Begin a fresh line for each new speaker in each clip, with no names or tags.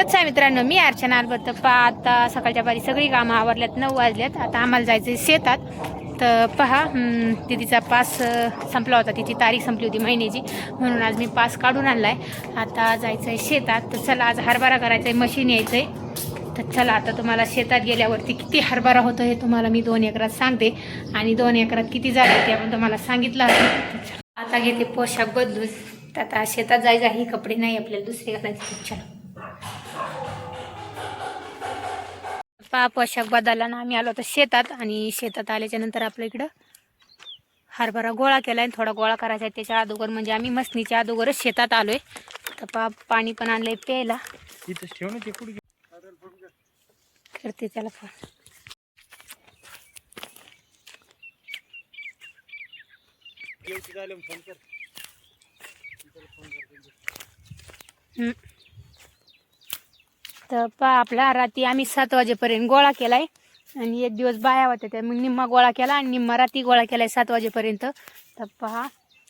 कच्चा आहे मित्रांनो, मी अर्चना आलबत. आता सकाळच्या बारी सगळी कामं आवरल्यात, 9 वाजल्यात. आता आम्हाला जायचं शेतात. तर पहा, दिदीचा पास संपला होता, तिची तारीख संपली होती महिन्याची, म्हणून आज मी पास काढून आणलाय. आता जायचं आहे शेतात. तर चला, आज हरभरा करायचा आहे, मशीन यायचं आहे. तर चला, आता तुम्हाला शेतात गेल्यावरती किती हरभरा होतो हे तुम्हाला मी 2 एकरात सांगते, आणि 2 एकरात किती झाले ते आपण तुम्हाला सांगितलं आहे. आता घेते पोशाख बदलून. तर आता शेतात जायचं आहे, कपडे नाही आपल्याला दुसरे घालायचे. चला पोशाख बदलला ना, आम्ही आलो होतो शेतात. आणि शेतात आल्याच्या नंतर आपल्या इकडं हरभरा गोळा केला आहे, थोडा गोळा करायचा आहे त्याच्या अगोदर, म्हणजे आम्ही मसनीच्या अगोदरच शेतात आलोय. तर पाणी पण आणलंय प्यायला. करते त्याला फोन. तर आपला रात्री आम्ही 7 वाजेपर्यंत गोळा केलाय, आणि एक दिवस बाया होत्या त्या, मग निम्मा गोळा केला आणि निम्मा रात्री गोळा केलाय 7 वाजेपर्यंत. तर पहा,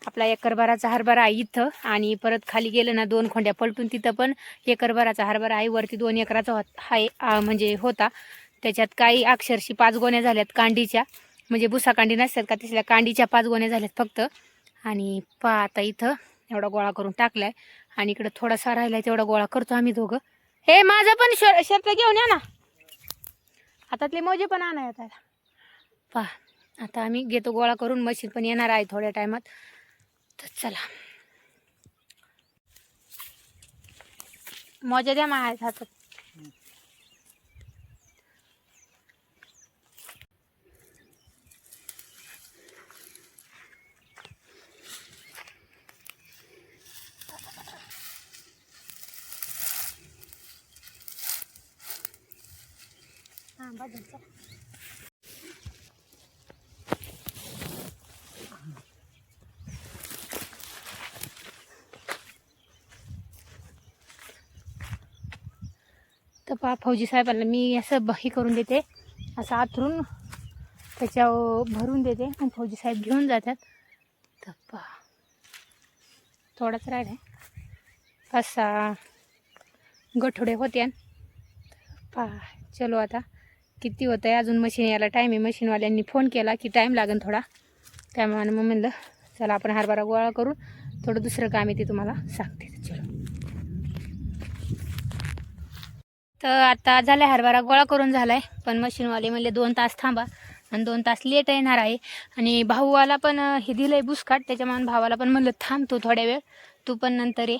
आपला एकरभराचा हरभरा आहे इथं, आणि परत खाली गेलं ना 2 खोंड्या पलटून तिथं पण एकरभराचा हरभरा आहे. वरती 2 एकराचा आहे, म्हणजे होता. त्याच्यात काही अक्षरशी 5 गोण्या झाल्यात कांडीच्या, म्हणजे भुसा कांडी नसतात का, तसल्या कांडीच्या 5 गोण्या झाल्यात फक्त. आणि पहा, आता इथं एवढा गोळा करून टाकलाय, आणि इकडं थोडासा राहिलाय, तेवढा गोळा करतो आम्ही दोघं. हे माझं पण शर्ट घेऊन या ना, हातातले मोजे पण आणा येतात. पहा, आता आम्ही घेतो गोळा करून, मशीन पण येणार आहे थोड्या टायमात. तर चला, मोजा द्या माझ्या हातात. तर पहा, फौजी साहेबांना मी असं हे करून देते, असं आथरून त्याच्यावर भरून देते, आणि फौजी साहेब घेऊन जातात. तर पहा, थोडाच राहिला आहे, असा गठोडे होते. पहा, चलो आता किती होतं आहे अजून, मशीन यायला टाईम आहे. मशीनवाल्यांनी फोन केला की टाईम लागेल थोडा, त्यामुळे मग म्हणलं चला आपण हरभरा गोळा करून थोडं दुसरं काम आहे ते तुम्हाला सांगते. चलो, तर आता झालं हरभरा गोळा करून झालाय, पण मशीनवाले म्हणले 2 तास थांबा, आणि 2 तास लेट येणार आहे. आणि भाऊवाला पण हे दिलंय बुसकाट, त्याच्यामुळे भावाला पण म्हणलं थांब तू थोड्या वेळ, तू पण नंतर ये.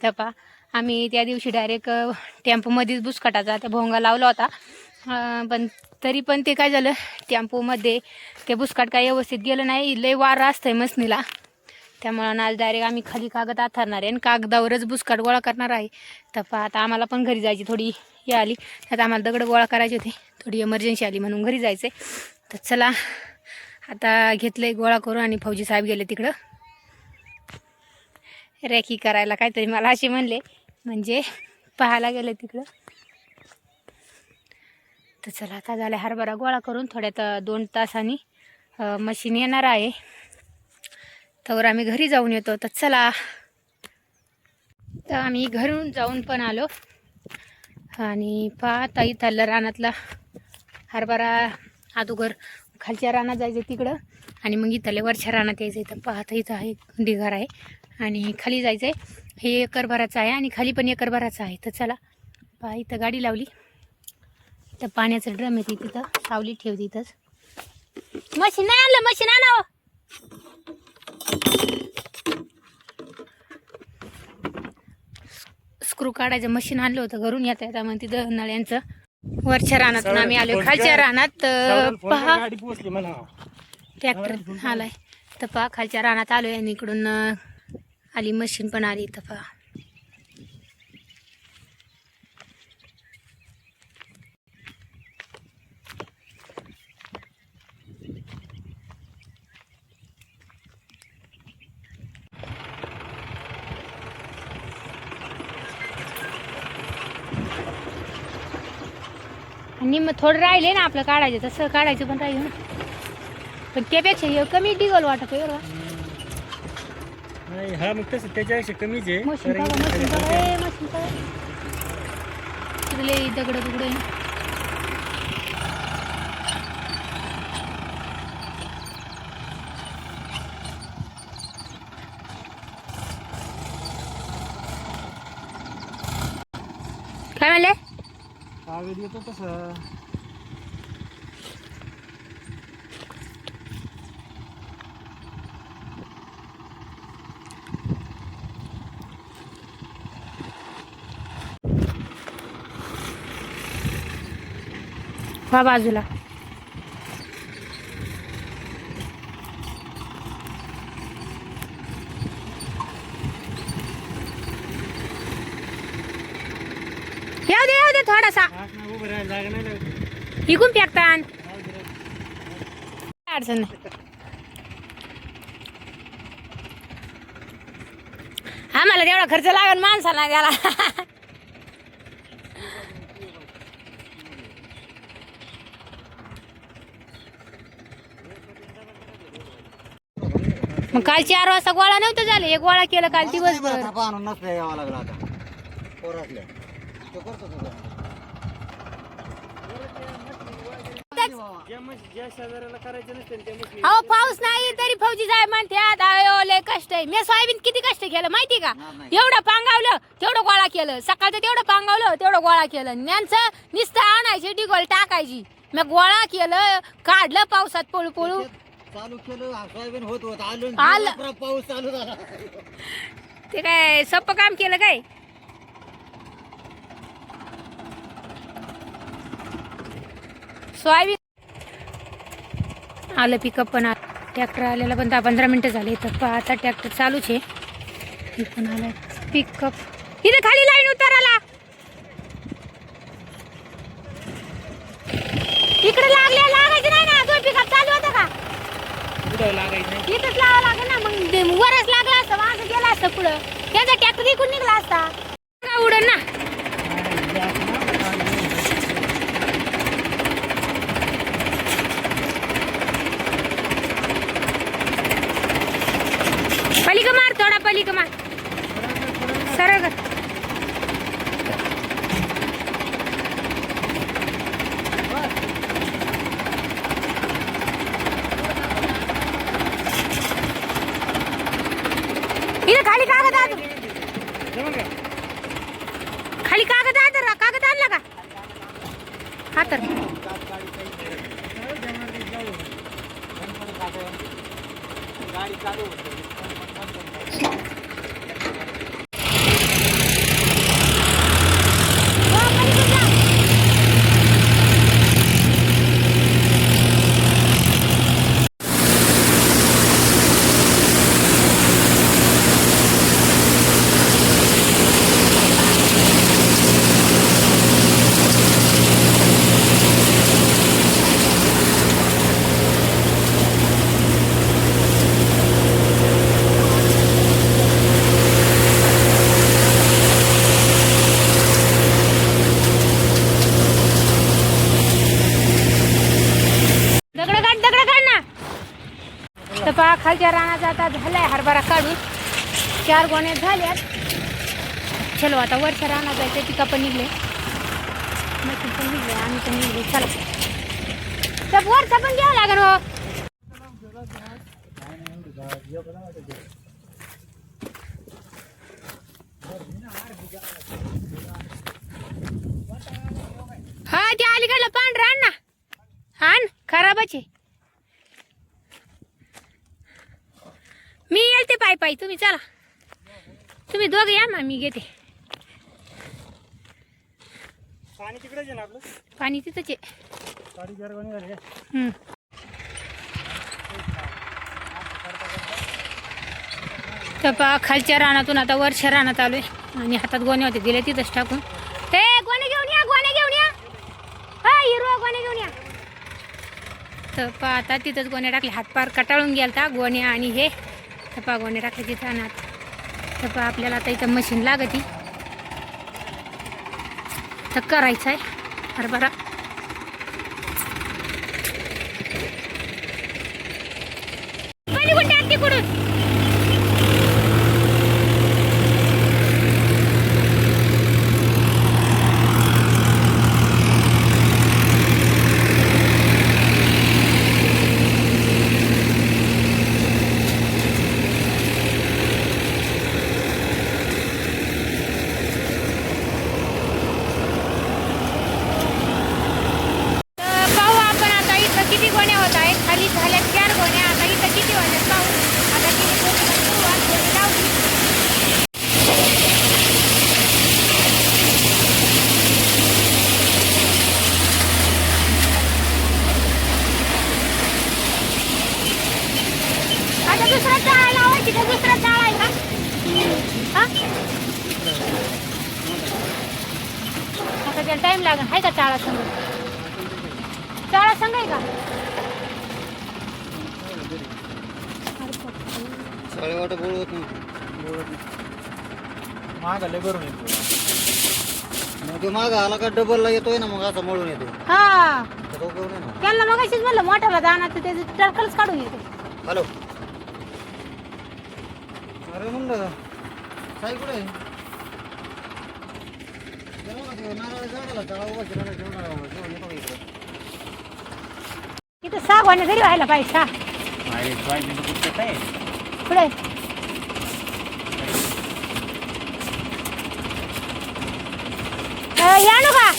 तर पहा, आम्ही त्या दिवशी डायरेक्ट टेम्पोमध्येच बुसकाटाचा त्या भोंगा लावला होता, पण तरी पण ते काय झालं, टेम्पोमध्ये ते बुसकाट काय व्यवस्थित गेलं नाही, लय वारा असतंय मसनीला. त्यामुळं आज डायरेक्ट आम्ही खाली कागद आथरणार आहे, आणि कागदावरच बुसकाट गोळा करणार आहे. तर पहा, आता आम्हाला पण घरी जायची थोडी हे आली, आता आम्हाला दगड गोळा करायचे होते, थोडी इमर्जन्सी आली म्हणून घरी जायचं. तर चला, आता घेतलंय गोळा करून, आणि फौजी साहेब गेले तिकडं रेकी करायला काहीतरी, मला असे म्हणले, म्हणजे पाहायला गेले तिकडं. तर चला, आता झालं हरभरा गोळा करून, थोड्यात 2 तासांनी मशीन येणार आहे, तर आम्ही घरी जाऊन येतो. तर चला, तर आम्ही घरून जाऊन पण आलो, आणि पाहता इथं रानातला हरभरा अगोदर खालच्या रानात जायचं तिकडं, आणि मग इथले वरच्या रानात यायचं. इथं पाहता इथं आहे ढिगार आहे, आणि खाली जायचं आहे. हे एकरभराचं आहे, आणि खाली पण एकरभराचं आहे. तर चला, पहा इथं गाडी लावली, तर पाण्याचं ड्रम येते तिथं, सावली ठेवते इथंच. मशीन नाही आणलं, मशीन आणावं. स्क्रू काढायचं मशीन आणलं होतं घरून, येता येता मग तिथं नळ्यांचं. वरच्या रानात आम्ही आलो, खालच्या रानात पहा ट्रॅक्टर आलाय. तर पहा, खालच्या रानात आलोय, आणि इकडून आली मशीन पण आली. तर पहा, आणि मग थोडं राहिले ना आपलं काढायचं, तसं काढायचं पण राहील ना, पण त्यापेक्षा हे कमी डिगल वाटत आहे बरं.
नाही हा मग तसं त्याच्यापेक्षा कमीच आहे.
मशीन बघा, मशीन बघा, मशीन बघा. तिकडे दगड दुगड काय म्हणले
आवेद येतो तसं.
वा बाजूला येऊ दे थोडासा
उभं राहायला जागा नाही लागत.
इकून फेकतान अडचण नाही. आम्हाला तेवढा खर्च लागेल माणसाला त्याला. मग काल 4 वाजता गोळा नव्हतं झालं, एक गोळा केलं काल दिवसभर.
आणून नसल्या यावं लागलं आता पोरातल्या तो करतो तुझा. ज्या शेजाऱ्याला करायचं नसते त्या मशीन
अहो पाऊस नाही तरी फौजी साहेब म्हणतात अयो लय कष्ट आहे. मी सोयाबीन किती कष्ट केलं माहिती का? एवढं पांगावलं तेवढं गोळा केलं, सकाळचं तेवढं पांगावलं तेवढं गोळा केलं. यांचं नुसतं आणायची डिगोल टाकायची. मी गोळा केलं काढलं पावसात पळू पळू
चालू केलं. सोयाबीन होत होत
आलं.
आलं पाऊस चालू झाला.
ते काय सोपं काम केलं काय? सोयाबीन आलं पिकअप पण आलं. ट्रॅक्टर आलेला पण 10-15 मिनिटं झाले. तर आता ट्रॅक्टर चालूच आहे. हे पण आलं पिकअप. इथं खाली लाईन उताराला इकडे लागायचं नाही ना. दोन पिकअप चालू होतं का?
लागायचं
इथंच लावा लागेल ना. मग वरच लागला असतं माझं गेला असतं पुढं. त्याचा ट्रॅक्टर इकडून निघला असता का उडन ना. पलीक मार थोडा पलीक मार सरळ कर. इथं खाली कागद आण. खाली कागद आण. कागद आणला का? हा तर
गाडी चालू
खालच्या रानाचा आता झालाय हरभरा काढून. 4 गोण्या झाल्यात. चलो आता वरच्या रानात जायचं. पिका पण निघले, मशीन पण निघले, आम्ही पण निघले. चला तर वरचा पण घ्यावं लागेल. हो हा त्या अलीकडलं पांढरा आण ना. आण खराबच आहे. मी येते पायी पायी. तुम्ही चला. तुम्ही दोघे या ना मी घेते.
पाणी तिकडेच आहे ना आपलं.
पाणी तिथंच आहे. तर पहा खालच्या रानातून आता वरच्या रानात आलोय आणि हातात गोण्या होते दिले तिथंच टाकून. हे गोणे घेऊन या, गोणे घेऊन या. हा हिरवा गोणे घेऊन या. तर पहा आता तिथंच गोण्या टाकले. हातपार कटाळून गेलता गोण्या आणि हे. तर पहा गोण्या टाकले तिथं रानात. तर पहा आपल्याला आता इथं मशीन लागती. तर करायचं आहे हरभरा. तिकडून त्याला टाइम लागेल. आहे का चाळा संघ? चाळा संघ आहे का?
साडेवाट बोलवत नाही.
मागाले भरून येतो.
मग तो मागं आला का डबलला येतोय ना, मग असा मळून येतो.
हा
तर तो घेऊन ये ना.
त्यांना मग अशीच म्हणलं मोठ्याला दाना तर त्याचं टरकलच काढून येते.
हॅलो. अरे म्हणलं साई कुठे आहे? गेला ना तो नारळाच्या झाडाला, तळा उभा केला ना, घेऊन येतो का इकडं?
इथं सागवाने जरी व्हायला पाहिजे का पुढे आणू का?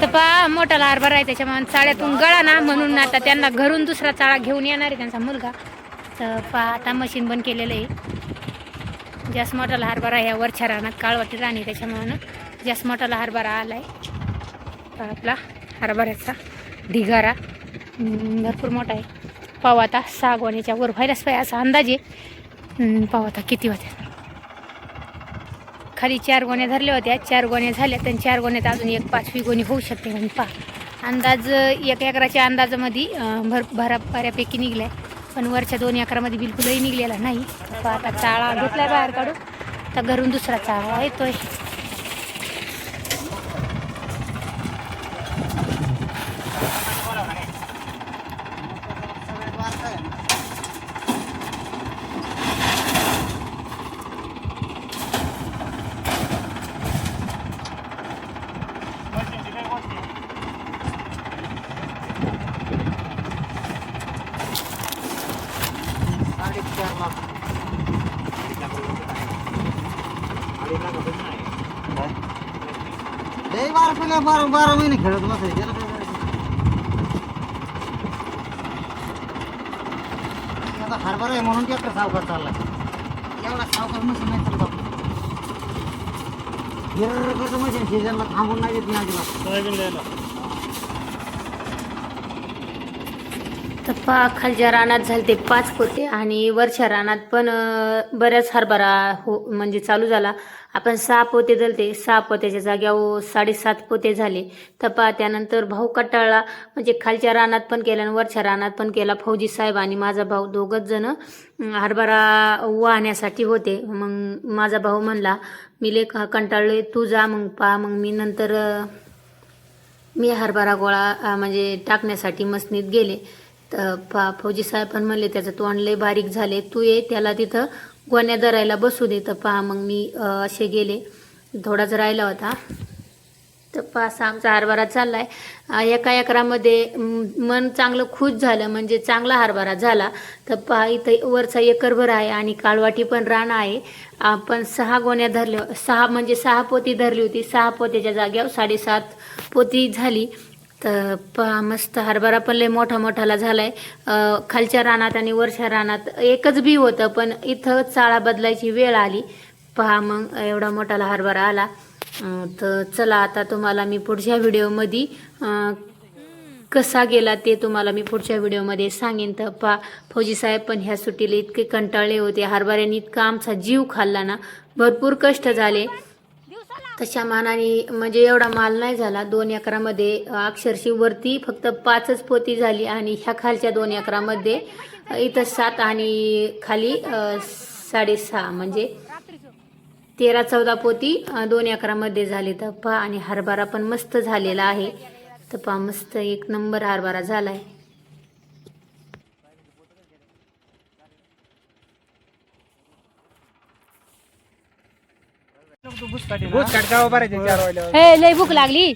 तर पहा मोठाला हरभरा आहे त्याच्यामुळे चाळ्यातून गळा ना, म्हणून आता त्यांना घरून दुसरा चाळा घेऊन येणार आहे त्यांचा मुलगा. तर पहा आता मशीन बंद केलेलं आहे. जास्त मोठाला हरभरा ह्या वरच्या रानात काळवाटी राणी त्याच्यामुळं जास्त मोठाला हरभरा आला आहे. आपला हरभऱ्याचा ढिगारा भरपूर मोठा आहे. पाहू आता 6 गोण्याच्या वर व्हायलाच पाहिजे असा अंदाज आहे. पाहू आता किती होत्या. खाली 4 गोण्या धरल्या होत्या, 4 गोण्या झाल्या, तर 4 गोण्यात अजून एक 5वी गोणी होऊ शकते. म्हणून पहा अंदाज 1 एकराच्या अंदाजामध्ये बऱ्यापैकी निघलाय, पण वरच्या 2 एकरामध्ये बिलकुलही निघलेला नाही. पहा आता चाळा घेतलाय बाहेर काढून, तर घरून दुसरा चाळा येतोय.
लय 12 महिने खेळत बसायचे. त्याला काय करायचं? आता हरभरा आहे म्हणून ट्रॅक्टर सावकार चालला. एवढा सावकार मशीन नाही चालत. कसं मशीन सीजनला थांबून नाही येत नाही अजिबात.
तर पहा खालच्या रानात झाले ते 5 पोते आणि वरच्या रानात पण बऱ्याच हरभरा म्हणजे चालू झाला. आपण 6 पोते धरते, 6 पोत्याच्या जाग्यावर 7.5 पोते झाले. तर पहा त्यानंतर भाऊ कटाळला, म्हणजे खालच्या रानात पण केला आणि वरच्या रानात पण केला. फौजी साहेब आणि माझा भाऊ दोघंच जण हरभरा वाहण्यासाठी होते. मग माझा भाऊ म्हणला मी लय कंटाळलोय, तू जा. मग पहा मग मी नंतर मी हरभरा गोळा म्हणजे टाकण्यासाठी मसनीत गेले. तर फौजी साहेब पण म्हणले त्याचं तोंड लय बारीक झाले, तू ये त्याला तिथं गोण्या धरायला बसू दे. तर पहा मग मी असे गेले, थोडाच राहिला होता. तर पहा आमचा हरभरा चाललाय. 1 एकरामध्ये मन चांगलं खुश झालं, म्हणजे चांगला हरभरा झाला. तर पहा इथं वरचा एकरभर आहे आणि काळवाटी पण रान आहे. आपण 6 गोण्या धरल्या, 6 म्हणजे 6 पोती धरली होती. 6 पोत्याच्या जाग्यावर 7.5 पोती झाली. तर पहा मस्त हरभरा पण लय मोठाला झालाय. खालच्या रानात आणि वरच्या रानात एकच बी होतं, पण इथं चाळा बदलायची वेळ आली. पहा मग एवढा मोठाला हरभरा आला. तर चला आता तुम्हाला मी पुढच्या व्हिडिओमध्ये कसा गेला ते तुम्हाला मी पुढच्या व्हिडिओमध्ये सांगेन. तर पहा फौजी साहेब पण ह्या सुट्टीला इतके कंटाळले होते. हरभऱ्याने इतका आमचा जीव खाल्ला ना, भरपूर कष्ट झाले. तशा मानाने म्हणजे एवढा माल नाही झाला. 2 एकरामध्ये अक्षरशः वरती फक्त 5च पोती झाली आणि ह्या खालच्या 2 एकरामध्ये इथं 7 आणि खाली 6.5 म्हणजे 13-14 पोती 2 एकरामध्ये झाली. तर पहा आणि हरभरा पण मस्त झालेला आहे. तर पहा मस्त 1 नंबर हरभरा झालाय. लय भूक लागली.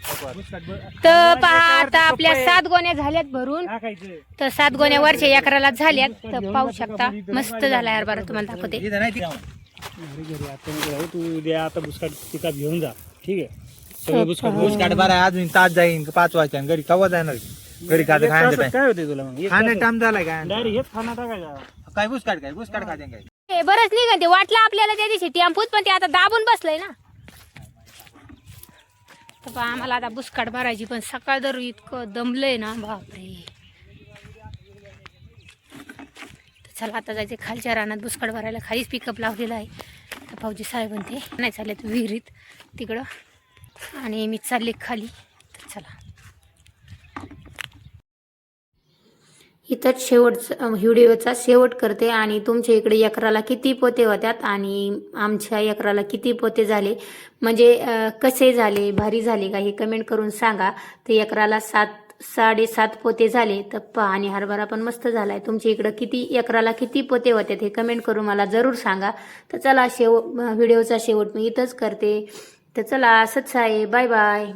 तर पहा आता आपल्या 7 गोण्या झाल्यात भरून. तर 7 गोण्या वरच्या एकराला झाल्यात. तर पाहू शकता मस्त झाला हरभरा, तुम्हाला दाखवते.
तू द्या आता बुसकाट पिका घेऊन जा, ठीक आहे.
बुसकाट बरा अजून तास जाईन 5 वाजता घरी कवा जाणार. घरी काय
काय होते तुला मग
खाण्यात टाइम झालाय काय?
डायरेक्ट हेच खाना टाकायचा.
काय बुसकाट खाते काय?
बरंच निघन ते वाटलं आपल्याला त्या दिवशी टेम्पूत, पण ते आता दाबून बसलंय ना. तर पहा आम्हाला आता बुसकाट भरायची, पण सकाळ दर इतकं दमलंय ना, बापरे. चला आता जायचे खालच्या रानात बुसकाट भरायला. खालीच पिकअप लावलेला आहे. तर भाऊजी साहेब ते नाही चाललेत विहिरीत तिकडं आणि मी चालले खाली. तर चला इथंच व्हिडिओचा शेवट करते. आणि तुमच्या इकडे एकराला किती पोते होत्यात आणि आमच्या एकराला किती पोते झाले, म्हणजे कसे झाले, भारी झाले का, हे कमेंट करून सांगा. ते एकराला 7.5 पोते झाले. तर पहा, आणि हरभरा पण मस्त झालाय. तुमच्या इकडं एकराला किती पोते होत्यात हे कमेंट करून मला जरूर सांगा. तर चला व्हिडिओचा शेवट मी इथंच करते. तर चला असंच आहे. Bye bye.